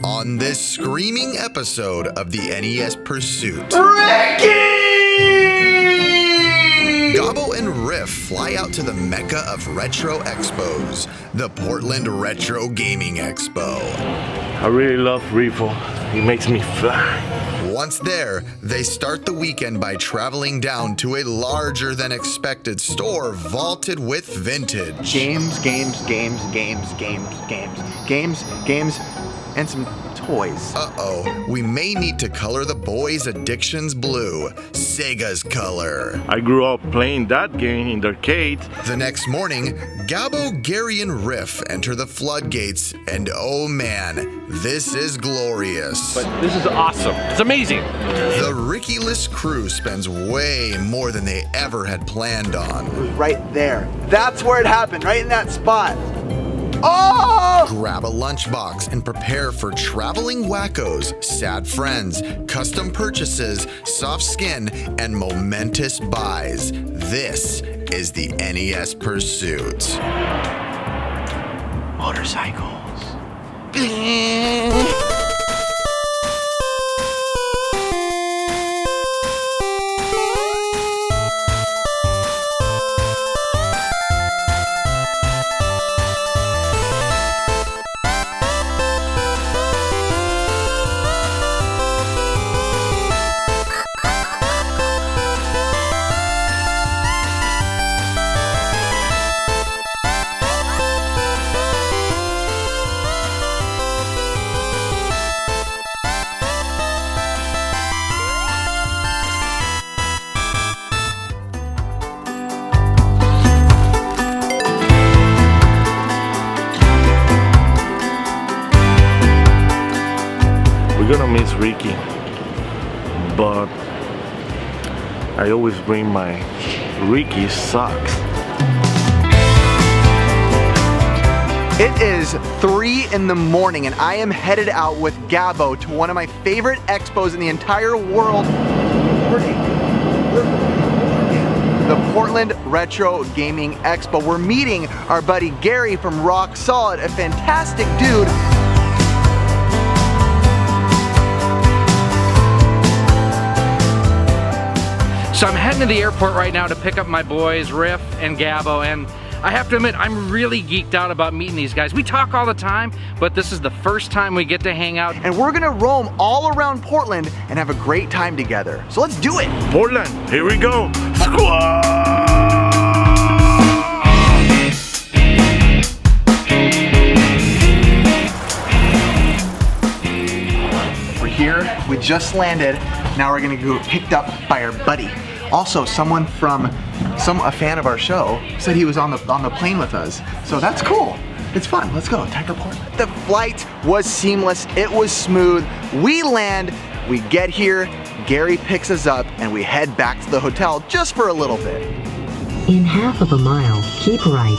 on this screaming episode of the NES Pursuit. Gabbo and Riff fly out to the mecca of retro expos, the Portland Retro Gaming Expo. I really love Riffle. He makes me fly. Once there, they start the weekend by traveling down to a larger than expected store vaulted with vintage. Games, and some toys. Uh-oh, we may need to color the boys' addictions blue. SEGA'S color. I grew up playing that game in the arcade. The next morning, Gabbo, Gary, and Riff enter the floodgates, and oh man, this is glorious. But this is awesome. It's amazing. The Ricky-less crew spends way more than they ever had planned on. It was right there. That's where it happened, right in that spot. Oh! Grab a lunchbox and prepare for traveling wackos, sad friends, custom purchases, soft skin, and momentous buys. This is the NES Pursuit. Motorcycles. We're gonna miss Ricky, but I always bring my Ricky socks. It is 3 in the morning and I am headed out with Gabbo to one of my favorite expos in the entire world. The Portland Retro Gaming Expo. We're meeting our buddy Gary from Rock Solid, a fantastic dude. So I'm heading to the airport right now to pick up my boys, Riff and Gabbo, and I have to admit, I'm really geeked out about meeting these guys. We talk all the time, but this is the first time we get to hang out. And we're gonna roam all around Portland and have a great time together. So let's do it. Portland, here we go. Squad! We're here, we just landed. Now we're gonna go picked up by our buddy. Also, someone from a fan of our show said he was on the plane with us. So that's cool. It's fun. Let's go. Tiger Portland. The flight was seamless. It was smooth. We land, we get here, Gary picks us up, and we head back to the hotel just for a little bit. In half of a mile, keep right.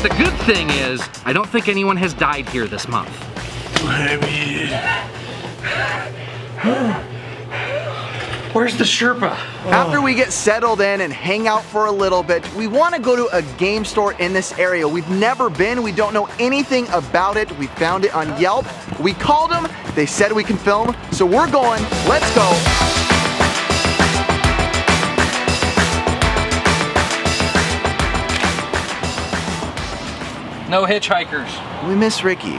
The good thing is, I don't think anyone has died here this month. Where's the Sherpa? After we get settled in and hang out for a little bit, we want to go to a game store in this area. We've never been, we don't know anything about it. We found it on Yelp. We called them, they said we can film, so we're going. Let's go. No hitchhikers. We miss Ricky.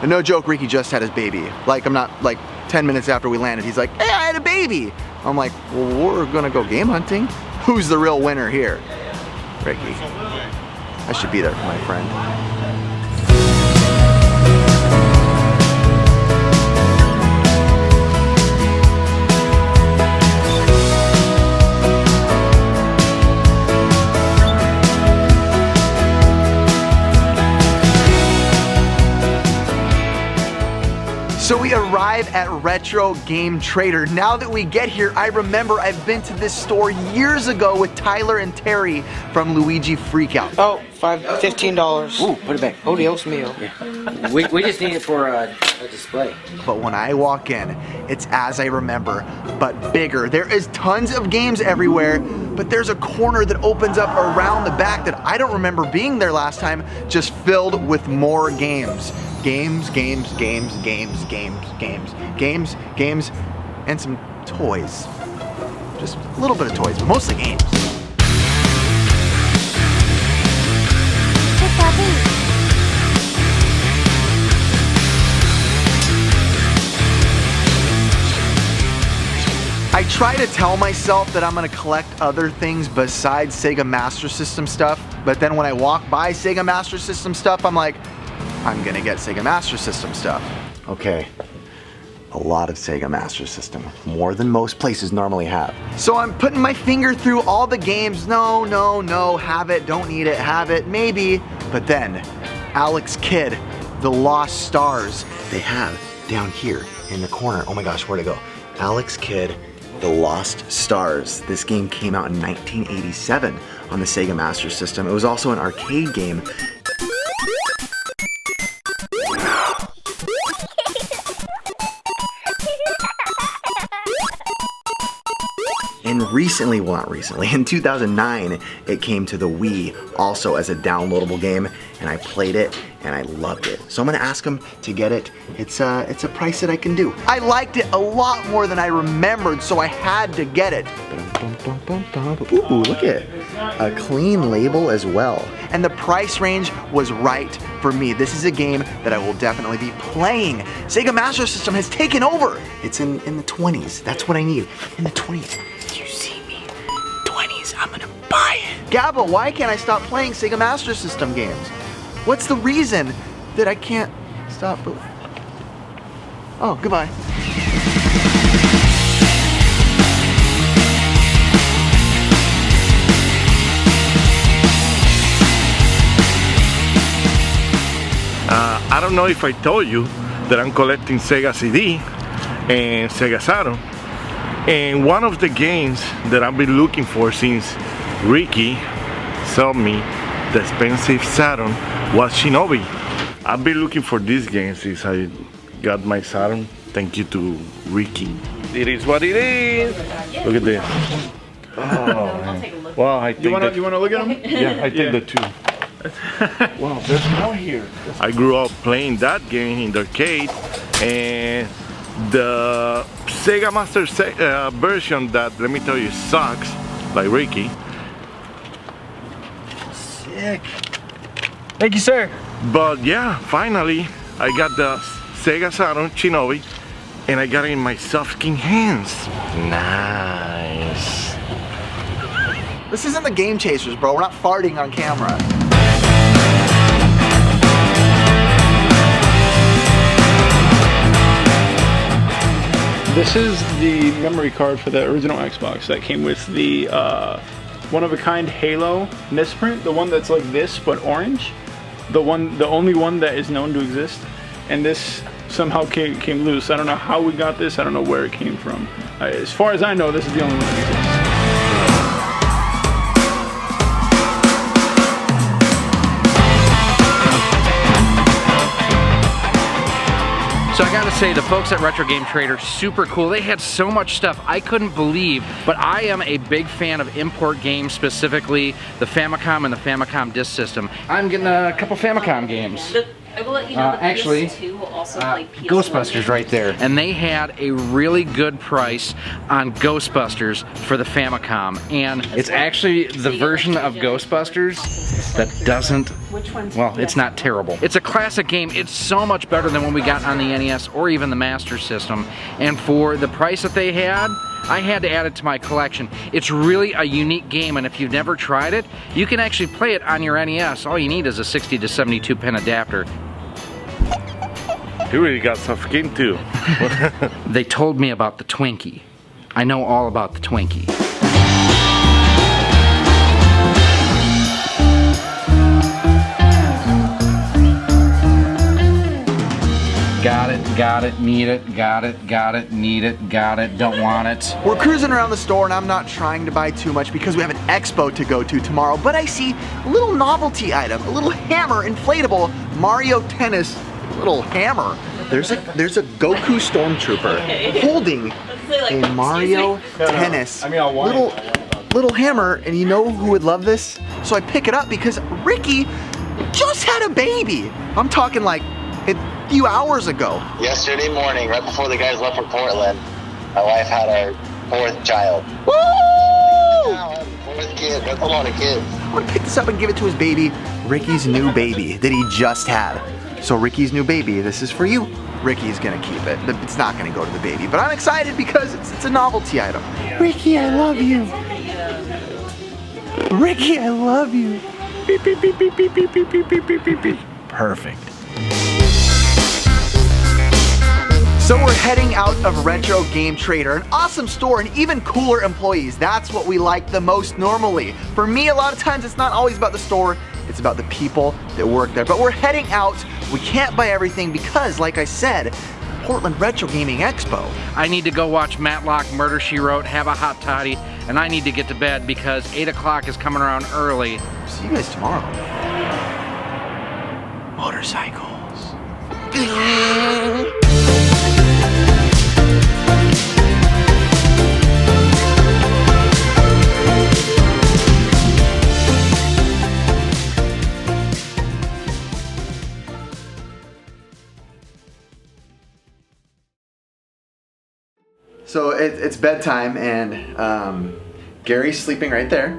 And no joke, Ricky just had his baby. Like, I'm not, like 10 minutes after we landed, he's like, hey, I had a baby. I'm like, well, we're gonna go game hunting. Who's the real winner here? Ricky. I should be there for my friend. So we arrive at Retro Game Trader. Now that we get here, I remember I've been to this store years ago with Tyler and Terry from Luigi Freakout. Oh, $15. Ooh, put it back. Oh, Dios mío. Yeah. We just need it for a display. But when I walk in, it's as I remember, but bigger. There is tons of games everywhere, but there's a corner that opens up around the back that I don't remember being there last time, just filled with more games. Games, and some toys. Just a little bit of toys, but mostly games. I try to tell myself that I'm gonna collect other things besides Sega Master System stuff, but then when I walk by Sega Master System stuff, I'm like, I'm gonna get Sega Master System stuff. Okay, a lot of Sega Master System, more than most places normally have. So I'm putting my finger through all the games. No, have it, don't need it, have it, maybe. But then, Alex Kidd, The Lost Stars, they have down here in the corner. Oh my gosh, where'd it go? Alex Kidd, The Lost Stars. This game came out in 1987 on the Sega Master System. It was also an arcade game. And recently, well not recently, in 2009, it came to the Wii also as a downloadable game, and I played it and I loved it. So I'm gonna ask him to get it. It's a price that I can do. I liked it a lot more than I remembered, so I had to get it. Ooh, look at it. A clean label as well. And the price range was right for me. This is a game that I will definitely be playing. Sega Master System has taken over. It's in the 20s. That's what I need. In the 20s. You see me? 20s, I'm gonna buy it. Gabbo, why can't I stop playing Sega Master System games? What's the reason that I can't stop? Oh, goodbye. I don't know if I told you that I'm collecting Sega CD and Sega Saturn. And one of the games that I've been looking for since Ricky sold me the expensive Saturn was Shinobi. I've been looking for this game since I got my Saturn. Thank you to Ricky. It is what it is. Look at this. Oh, man. Wow, I think you wanna look at them? Yeah, I think the two. Wow, there's more here. I grew up playing that game in the arcade, and the Sega Master version that, let me tell you, sucks, like Ricky. Sick. Thank you, sir. But yeah, finally, I got the Sega Saturn Shinobi, and I got it in my soft-skin hands. Nice. This isn't the Game Chasers, bro. We're not farting on camera. This is the memory card for the original Xbox that came with the one-of-a-kind Halo NES print, the one that's like this but orange, the only one that is known to exist. And this somehow came loose. I don't know how we got this. I don't know where it came from. As far as I know, this is the only one that exists. So I gotta say, the folks at Retro Game Trader, super cool. They had so much stuff I couldn't believe, but I am a big fan of import games, specifically the Famicom and the Famicom Disk System. I'm getting a couple Famicom games. I will let you know that actually, PS2 will also play PS1 Ghostbusters right there. And they had a really good price on Ghostbusters for the Famicom. And it's actually the version of Ghostbusters that doesn't, well, it's not terrible. It's a classic game. It's so much better than what we got on the NES or even the Master System. And for the price that they had, I had to add it to my collection. It's really a unique game, and if you've never tried it, you can actually play it on your NES. All you need is a 60 to 72 pin adapter. You really got some skin too. They told me about the Twinkie. I know all about the Twinkie. got it, need it, got it, need it, got it, don't want it. We're cruising around the store and I'm not trying to buy too much because we have an expo to go to tomorrow, but I see a little novelty item, a little hammer, inflatable Mario Tennis little hammer. There's a Goku Stormtrooper holding a Mario Tennis little hammer, and you know who would love this? So I pick it up because Ricky just had a baby. I'm talking like a few hours ago. Yesterday morning, right before the guys left for Portland, my wife had our 4th child. Woo! Wow, 4th kid. That's a lot of kids. I'm gonna pick this up and give it to his baby, Ricky's new baby that he just had. So Ricky's new baby, this is for you. Ricky's gonna keep it. It's not gonna go to the baby, but I'm excited because it's a novelty item. Ricky, I love you. Ricky, I love you. Beep, beep, beep, beep, beep, beep, beep, beep, beep, beep, beep. Perfect. So we're heading out of Retro Game Trader, an awesome store and even cooler employees. That's what we like the most normally. For me, a lot of times it's not always about the store, it's about the people that work there. But we're heading out. We can't buy everything because, like I said, Portland Retro Gaming Expo. I need to go watch Matlock Murder, She Wrote, have a hot toddy, and I need to get to bed because 8 o'clock is coming around early. See you guys tomorrow. Motorcycles. So it's bedtime and Gary's sleeping right there.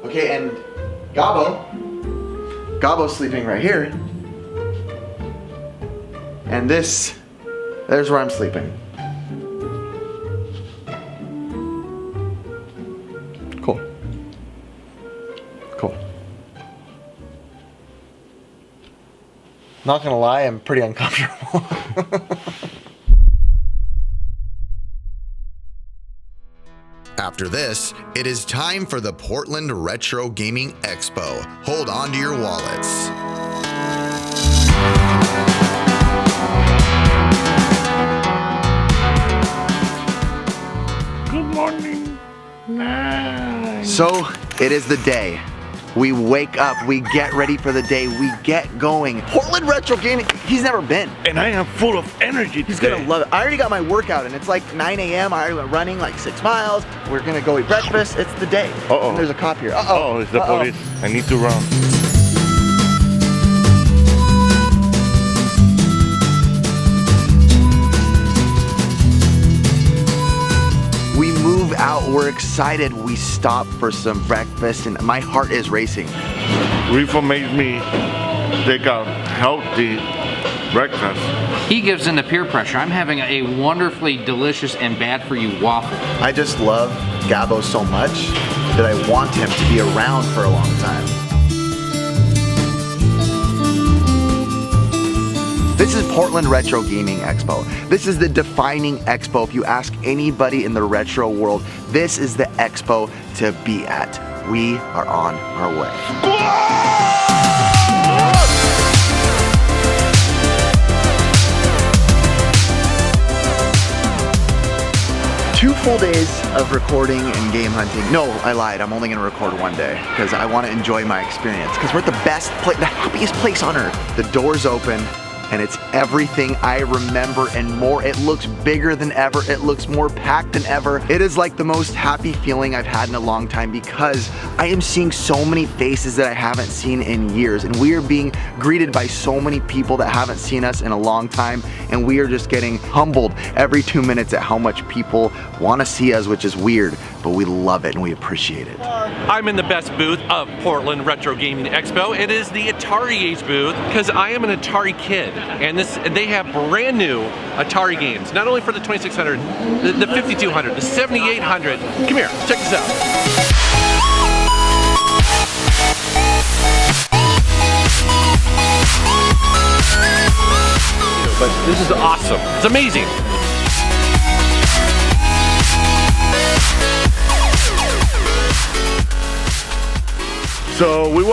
Okay, and Gabbo's sleeping right here. And there's where I'm sleeping. Cool. Cool. Not gonna lie, I'm pretty uncomfortable. After this, it is time for the Portland Retro Gaming Expo. Hold on to your wallets. Good morning. So, it is the day. We wake up, we get ready for the day, we get going. Portland Retro Gaming, he's never been. And I am full of energy He's today. gonna love it. I already got my workout and it's like 9 a.m. I already went running like 6 miles. We're gonna go eat breakfast. It's the day. Uh-oh. And there's a cop here. Uh-oh, it's the police. I need to run. We move out, we're excited. We stop for some breakfast and my heart is racing. Rifa made me take a healthy breakfast. He gives in to peer pressure. I'm having a wonderfully delicious and bad for you waffle. I just love Gabbo so much that I want him to be around for a long time. This is Portland Retro Gaming Expo. This is the defining expo. If you ask anybody in the retro world, this is the expo to be at. We are on our way. 2 full days of recording and game hunting. No, I lied. I'm only gonna record 1 day because I want to enjoy my experience. Because we're at the best place, the happiest place on earth. The doors open. And it's everything I remember and more. It looks bigger than ever. It looks more packed than ever. It is like the most happy feeling I've had in a long time because I am seeing so many faces that I haven't seen in years. And we are being greeted by so many people that haven't seen us in a long time. And we are just getting humbled every 2 minutes at how much people want to see us, which is weird, but we love it and we appreciate it. I'm in the best booth of Portland Retro Gaming Expo. It is the Atari Age booth because I am an Atari kid. And they have brand new Atari games, not only for the 2600, the 5200, the 7800. Come here, check this out. But this is awesome. It's amazing. So we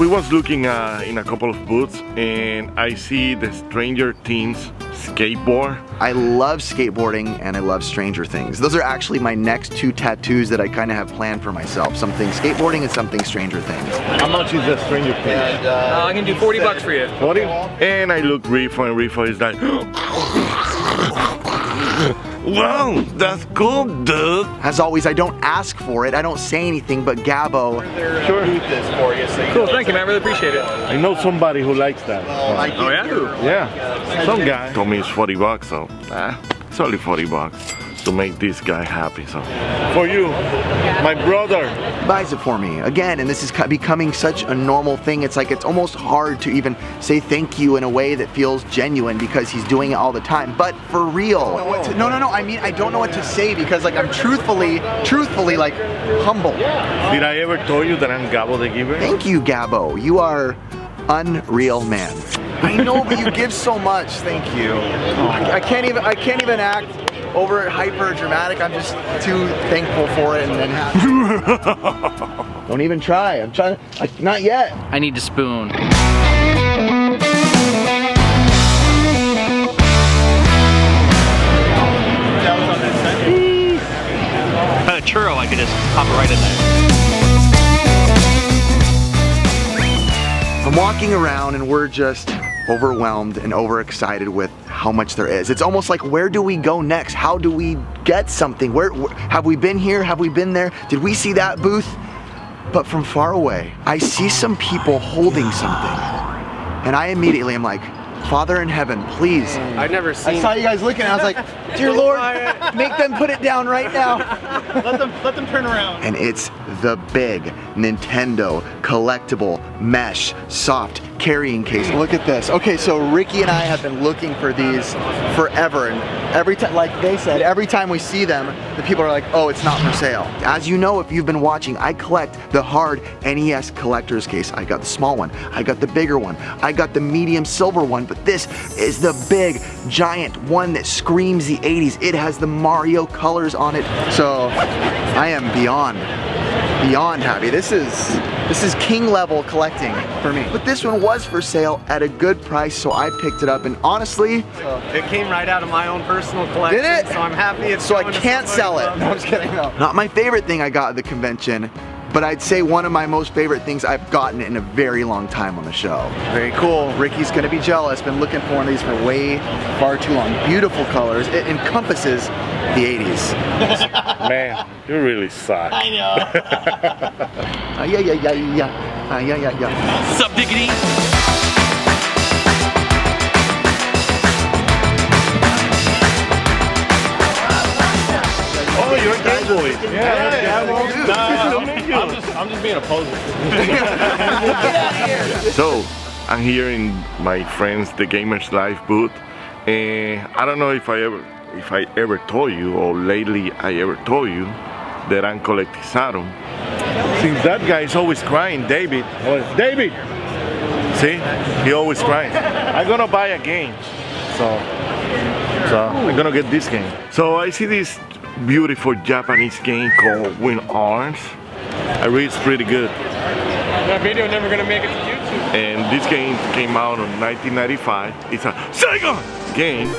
was looking in a couple of booths, and I see the Stranger Things skateboard. I love skateboarding and I love Stranger Things. Those are actually my next 2 tattoos that I kind of have planned for myself. Something skateboarding and something Stranger Things. How much is the Stranger Things? I can do 40 bucks for you. 40? And I look Riffo, and Riffo is like, wow, that's cool, dude. As always, I don't ask for it. I don't say anything, but Gabbo. Sure. Cool, thank you, man. I really appreciate it. I know somebody who likes that. Oh, yeah? Yeah, some guy told me it's 40 bucks, so it's only 40 bucks to make this guy happy. So for you, my brother buys it for me again, and this is becoming such a normal thing. It's like it's almost hard to even say thank you in a way that feels genuine because he's doing it all the time. But for real, no. I mean, I don't know what to say because like I'm truthfully like humble. Did I ever tell you that I'm Gabbo the giver? Thank you, Gabbo. You are unreal, man. I know, but you give so much. Thank you. I can't even act over hyper dramatic. I'm just too thankful for it and then happy. Don't even try. I'm trying. Not yet. I need to spoon. A churro, I could just pop it right in there. I'm walking around and we're just overwhelmed and overexcited with how much there is. It's almost like, where do we go next? How do we get something? Where have we been here? Have we been there? Did we see that booth? But from far away, I see some people holding something. And I immediately am like, Father in heaven, please. I've never seen. I saw you guys looking, I was like, dear Lord, make them put it down right now. Let them turn around. And it's the big Nintendo collectible mesh soft carrying case. Look at this. Okay, so Ricky and I have been looking for these forever, and every time, like they said, every time we see them, the people are like, oh, it's not for sale. As you know, if you've been watching, I collect the hard NES collector's case. I got the small one, I got the bigger one, I got the medium silver one, but this is the big, giant one that screams the 80s. It has the Mario colors on it. So I am beyond happy. This is king level collecting for me. But this one was for sale at a good price, so I picked it up, and honestly, It came right out of my own personal collection. Did it? So I'm happy it's so I going to can't sell it. somebody No, I'm just kidding. No. Not my favorite thing I got at the convention, but I'd say one of my most favorite things I've gotten in a very long time on the show. Very cool. Ricky's gonna be jealous. Been looking for one of these for far too long. Beautiful colors. It encompasses the 80s. Man, you really suck. I know. Yeah. Sup, diggity? Oh, you're a Game Boy. I'm just being a poser. So, I'm here in my friends The Gamers Life booth, and I don't know if I ever told you, or lately I ever told you, that I'm collecting Saturn. Since that guy is always crying, David. David! See? He always crying. I'm gonna buy a game. So I'm gonna get this game. So I see this beautiful Japanese game called Win Arms. I read it's pretty good. That video never gonna make it to YouTube. And this game came out in 1995. It's a Sega game.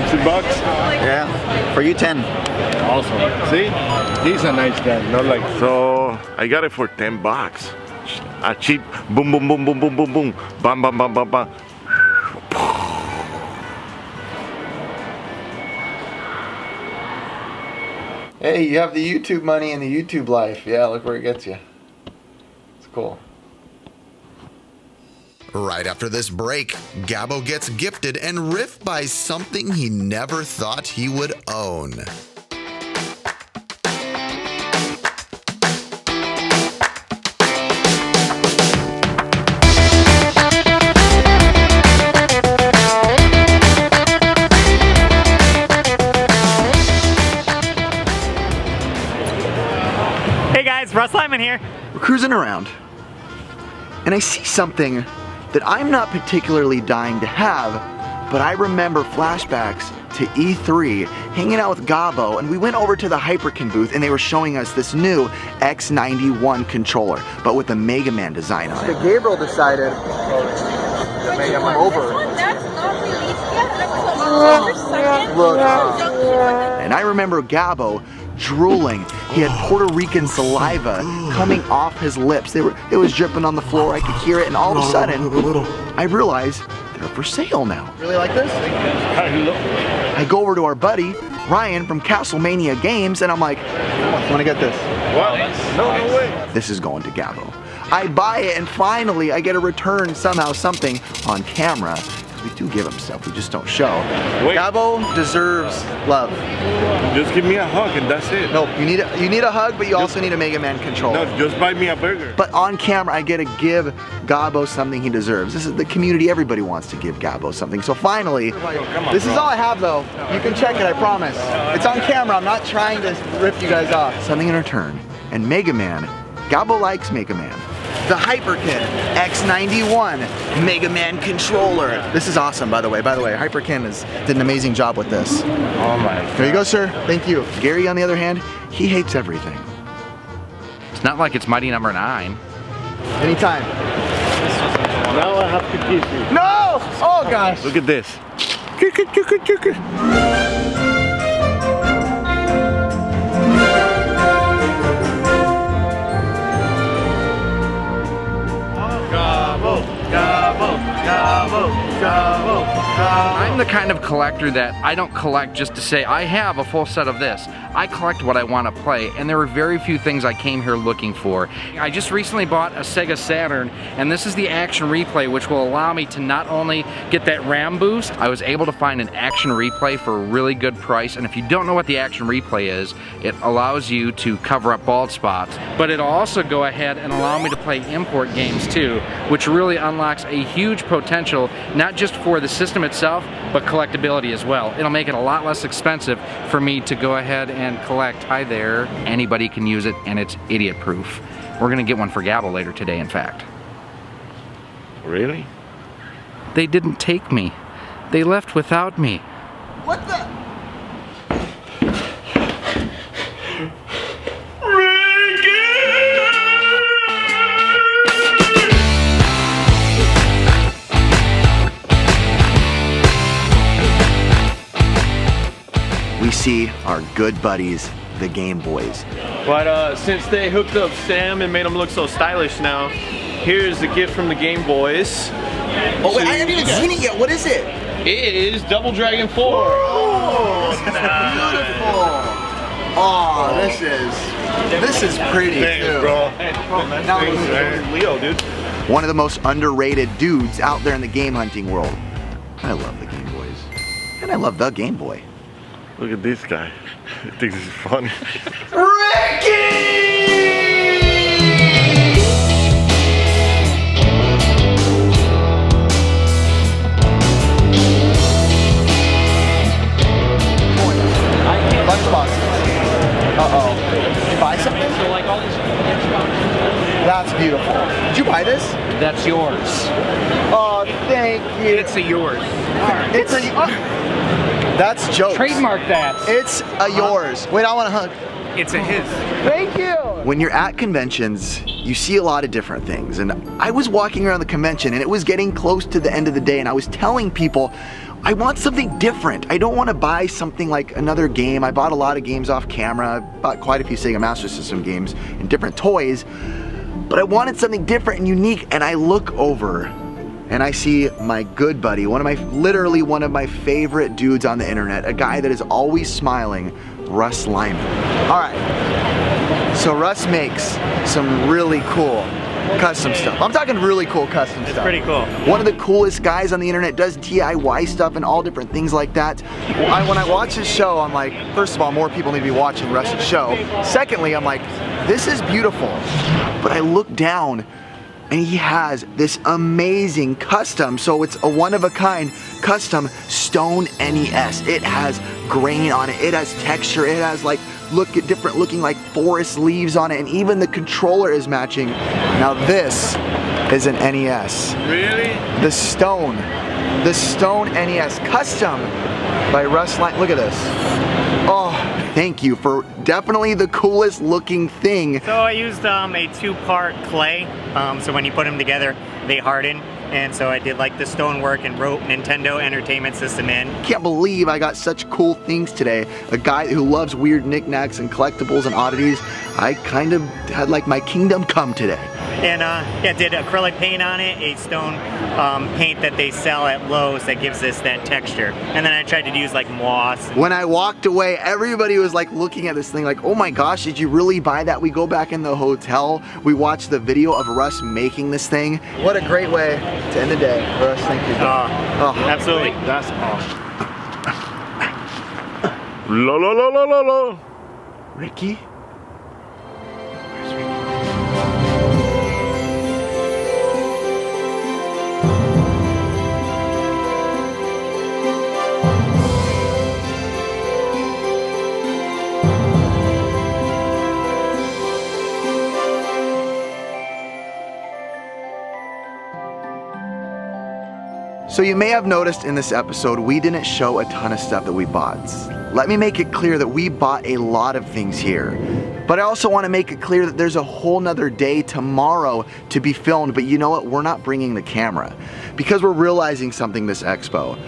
$50? Yeah. For you, 10. Awesome. See? He's a nice guy, not like. So I got it for $10. A cheap boom boom boom boom boom boom boom bam bam bam bam bam. Hey, you have the YouTube money and the YouTube life. Yeah, look where it gets you. It's cool. Right after this break, Gabbo gets gifted and Riff buys something he never thought he would own. Hey guys, Russ Lyman here. We're cruising around, and I see something that I'm not particularly dying to have, but I remember flashbacks to E3, hanging out with Gabbo, and we went over to the Hyperkin booth and they were showing us this new X91 controller, but with the Mega Man design on it. Gabriel decided to make him over. Look, and I remember Gabbo drooling. He had Puerto Rican saliva coming off his lips. It was dripping on the floor. I could hear it, and all of a sudden, I realized they're for sale now. Really like this? I go over to our buddy Ryan from Castlemania Games, and I'm like, I want to get this. Wow, no way. This is going to Gabbo. I buy it, and finally, I get a return somehow, something on camera. We do give him stuff, we just don't show. Wait. Gabbo deserves love. Just give me a hug and that's it. No, you need a hug, but you also need a Mega Man controller. No, just buy me a burger. But on camera, I get to give Gabbo something he deserves. This is the community, everybody wants to give Gabbo something. So finally, this is all I have though. You can check it, I promise. It's on camera, I'm not trying to rip you guys off. Something in return. And Mega Man, Gabbo likes Mega Man. The Hyperkin X91 Mega Man controller. This is awesome, by the way. Hyperkin did an amazing job with this. Oh my God. There you go, sir. Thank you. Gary, on the other hand, he hates everything. It's not like it's Mighty Number 9. Anytime. Now I have to kiss you. No! Oh gosh. Look at this. I'm the kind of collector that I don't collect just to say I have a full set of this. I collect what I want to play, and there are very few things I came here looking for. I just recently bought a Sega Saturn, and this is the action replay, which will allow me to not only get that RAM boost, I was able to find an action replay for a really good price. And if you don't know what the action replay is, it allows you to cover up bald spots, but it'll also go ahead and allow me to play import games too, which really unlocks a huge potential, not just for the system itself, but collectability as well. It'll make it a lot less expensive for me to go ahead and collect. Hi there. Anybody can use it, and it's idiot proof. We're gonna get one for Gabbo later today, in fact. Really? They didn't take me. They left without me. What the? We see our good buddies, the Game Boys. But since they hooked up Sam and made him look so stylish now, here's the gift from the Game Boys. Oh wait, I haven't even seen it yet. What is it? It is Double Dragon 4. Oh, beautiful. Oh, this is pretty too. Bro. Now, Leo, dude. one of the most underrated dudes out there in the game hunting world. I love the Game Boys. And I love the Game Boy. Look at this guy. He thinks it's funny. Lunchbox. Uh-oh. Did you buy something? So like all these That's beautiful. Did you buy this? That's yours. Oh, thank you. It's a yours. It's a... That's jokes. Trademark that. It's a yours. Wait, I want a hug. It's a his. Thank you. When you're at conventions, you see a lot of different things. And I was walking around the convention and it was getting close to the end of the day and I was telling people, I want something different. I don't want to buy something like another game. I bought a lot of games off camera. I bought quite a few Sega Master System games and different toys. But I wanted something different and unique, and I look over and I see my good buddy, literally one of my favorite dudes on the internet, a guy that is always smiling, Russ Lyman. All right, so Russ makes some really cool custom stuff. I'm talking really cool custom stuff. It's pretty cool. One of the coolest guys on the internet, does DIY stuff and all different things like that. When I watch his show, I'm like, first of all, more people need to be watching Russ's show. Secondly, I'm like, this is beautiful. But I look down and he has this amazing custom, so it's a one-of-a-kind custom stone NES. It has grain on it, it has texture, it has like different looking like forest leaves on it, and even the controller is matching. Now this is an NES. Really? The Stone NES, custom by Russ Lyman. Look at this. Oh, thank you for definitely the coolest looking thing. So I used a two-part clay, so when you put them together, they harden. And so I did like the stonework and wrote Nintendo Entertainment System in. Can't believe I got such cool things today. A guy who loves weird knickknacks and collectibles and oddities. I kind of had like my kingdom come today. And yeah, did acrylic paint on it, a stone paint that they sell at Lowe's that gives this that texture. And then I tried to use like moss. When I walked away, everybody was like looking at this thing like, oh my gosh, did you really buy that? We go back in the hotel, we watch the video of Russ making this thing. What a great way to end the day. Russ, thank you. Absolutely. That's awesome. La la la la la la. Ricky? So you may have noticed in this episode, we didn't show a ton of stuff that we bought. Let me make it clear that we bought a lot of things here. But I also want to make it clear that there's a whole nother day tomorrow to be filmed, but you know what? We're not bringing the camera because we're realizing something this expo.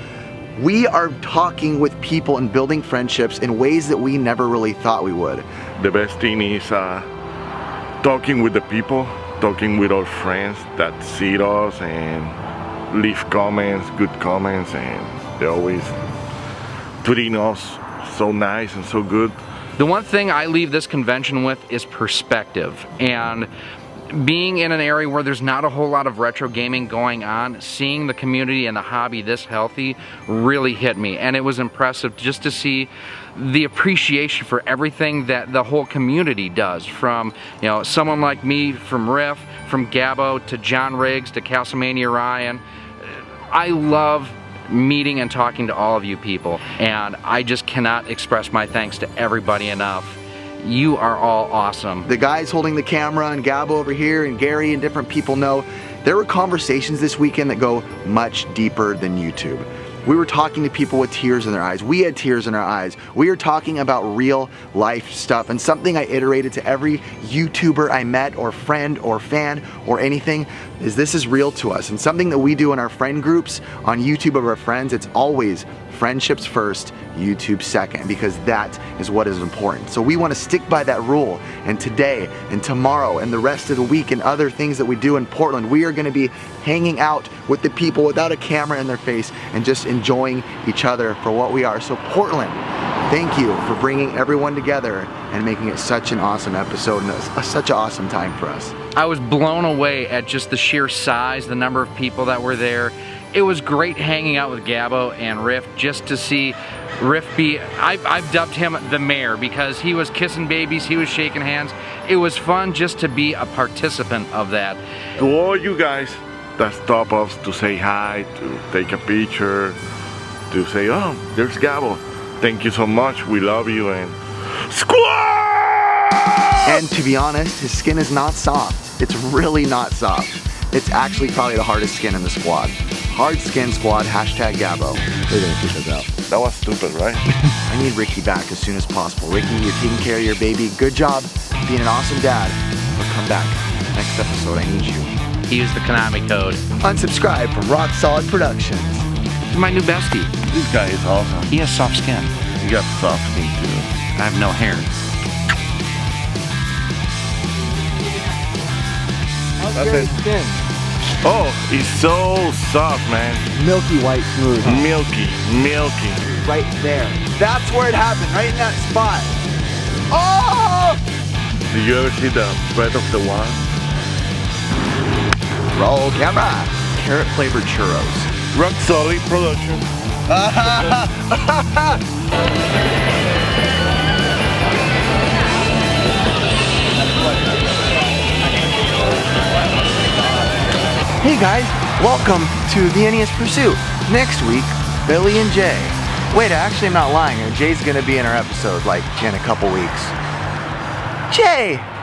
We are talking with people and building friendships in ways that we never really thought we would. The best thing is talking with the people, talking with our friends that see us and leave comments, good comments, and they're always treating us so nice and so good. The one thing I leave this convention with is perspective, and being in an area where there's not a whole lot of retro gaming going on, seeing the community and the hobby this healthy really hit me, and it was impressive just to see the appreciation for everything that the whole community does, from someone like me, from Riff, from Gabbo to John Riggs to Castlemania Ryan. I love meeting and talking to all of you people, and I just cannot express my thanks to everybody enough. You are all awesome. The guys holding the camera and Gabbo over here and Gary and different people know there were conversations this weekend that go much deeper than YouTube. We were talking to people with tears in their eyes. We had tears in our eyes. We were talking about real life stuff, and something I iterated to every YouTuber I met or friend or fan or anything is this is real to us, and something that we do in our friend groups on YouTube of our friends, it's always friendships first, YouTube second, because that is what is important. So we want to stick by that rule, and today and tomorrow and the rest of the week and other things that we do in Portland, we are going to be hanging out with the people without a camera in their face and just enjoying each other for what we are. So Portland, thank you for bringing everyone together and making it such an awesome episode and such an awesome time for us. I was blown away at just the sheer size, the number of people that were there. It was great hanging out with Gabbo and Riff, just to see Riff be, I've dubbed him the mayor because he was kissing babies, he was shaking hands. It was fun just to be a participant of that. To all you guys that stop us to say hi, to take a picture, to say, oh, there's Gabbo. Thank you so much, we love you, and squad! And to be honest, his skin is not soft. It's really not soft. It's actually probably the hardest skin in the squad. Hard Skin Squad, hashtag Gabbo. We're gonna keep this out. That was stupid, right? I need Ricky back as soon as possible. Ricky, you're taking care of your baby. Good job being an awesome dad. But come back. Next episode, I need you. He used the Konami code. Unsubscribe from Rock Solid Productions. He's my new bestie. This guy is awesome. He has soft skin. You got soft skin too. I have no hair. That's it. Skin? Oh, it's so soft, man. Milky white smooth. Huh? Milky. Right there. That's where it happened, right in that spot. Oh! Did you ever see the Breath of the Wild? Roll camera. Carrot flavored churros. Rock Solid Production. Hey guys, welcome to the NES Pursuit. Next week, Billy and Jay. Wait, actually I'm not lying. Jay's gonna be in our episode like in a couple weeks. Jay!